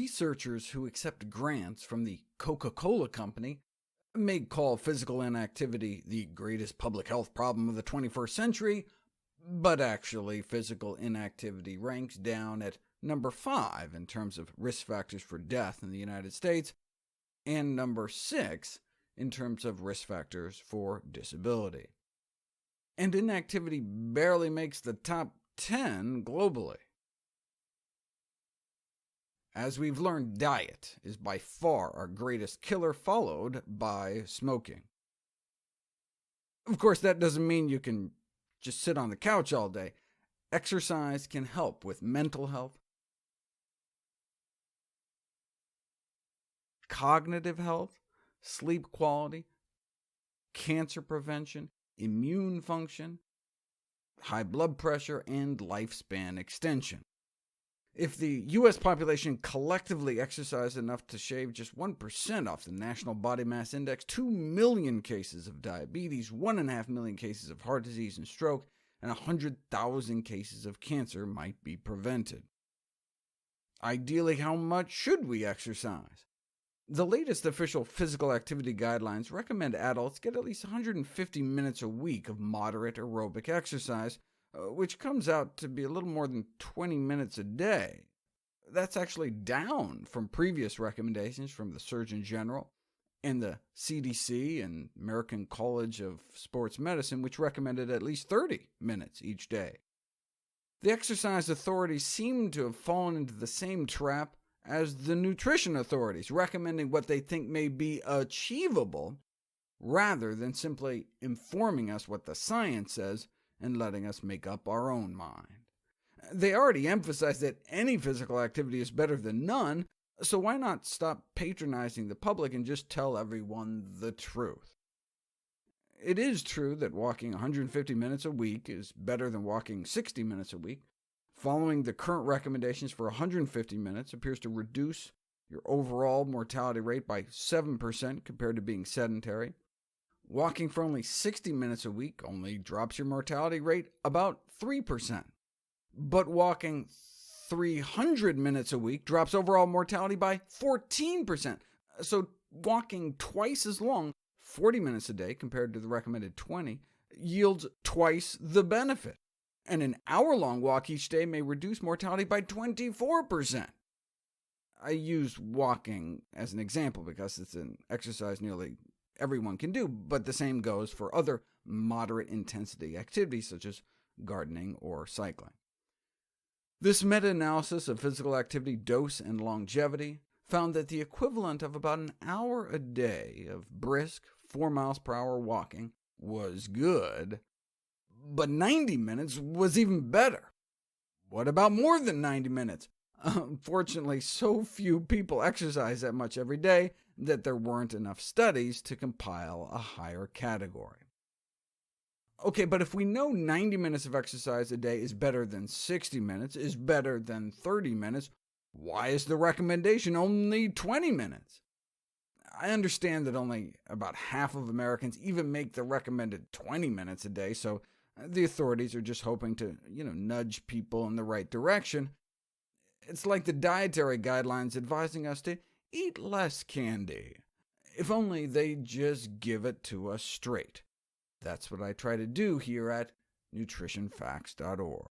Researchers who accept grants from the Coca-Cola Company may call physical inactivity the greatest public health problem of the 21st century, but actually physical inactivity ranks down at number 5 in terms of risk factors for death in the United States, and number 6 in terms of risk factors for disability. And inactivity barely makes the top 10 globally. As we've learned, diet is by far our greatest killer, followed by smoking. Of course, that doesn't mean you can just sit on the couch all day. Exercise can help with mental health, cognitive health, sleep quality, cancer prevention, immune function, high blood pressure, and lifespan extension. If the U.S. population collectively exercised enough to shave just 1% off the National Body Mass Index, 2 million cases of diabetes, 1.5 million cases of heart disease and stroke, and 100,000 cases of cancer might be prevented. Ideally, how much should we exercise? The latest official physical activity guidelines recommend adults get at least 150 minutes a week of moderate aerobic exercise, which comes out to be a little more than 20 minutes a day. That's actually down from previous recommendations from the Surgeon General and the CDC and American College of Sports Medicine, which recommended at least 30 minutes each day. The exercise authorities seem to have fallen into the same trap as the nutrition authorities, recommending what they think may be achievable, rather than simply informing us what the science says and letting us make up our own mind. They already emphasize that any physical activity is better than none, so why not stop patronizing the public and just tell everyone the truth? It is true that walking 150 minutes a week is better than walking 60 minutes a week. Following the current recommendations for 150 minutes appears to reduce your overall mortality rate by 7% compared to being sedentary. Walking for only 60 minutes a week only drops your mortality rate about 3%. But walking 300 minutes a week drops overall mortality by 14%. So walking twice as long, 40 minutes a day compared to the recommended 20, yields twice the benefit. And an hour-long walk each day may reduce mortality by 24%. I use walking as an example because it's an exercise nearly everyone can do, but the same goes for other moderate-intensity activities such as gardening or cycling. This meta-analysis of physical activity dose and longevity found that the equivalent of about an hour a day of brisk 4 miles per hour walking was good, but 90 minutes was even better. What about more than 90 minutes? Unfortunately, so few people exercise that much every day that there weren't enough studies to compile a higher category. OK, but if we know 90 minutes of exercise a day is better than 60 minutes, is better than 30 minutes, why is the recommendation only 20 minutes? I understand that only about half of Americans even make the recommended 20 minutes a day, so the authorities are just hoping to, nudge people in the right direction. It's like the dietary guidelines advising us to eat less candy. If only they'd just give it to us straight. That's what I try to do here at nutritionfacts.org.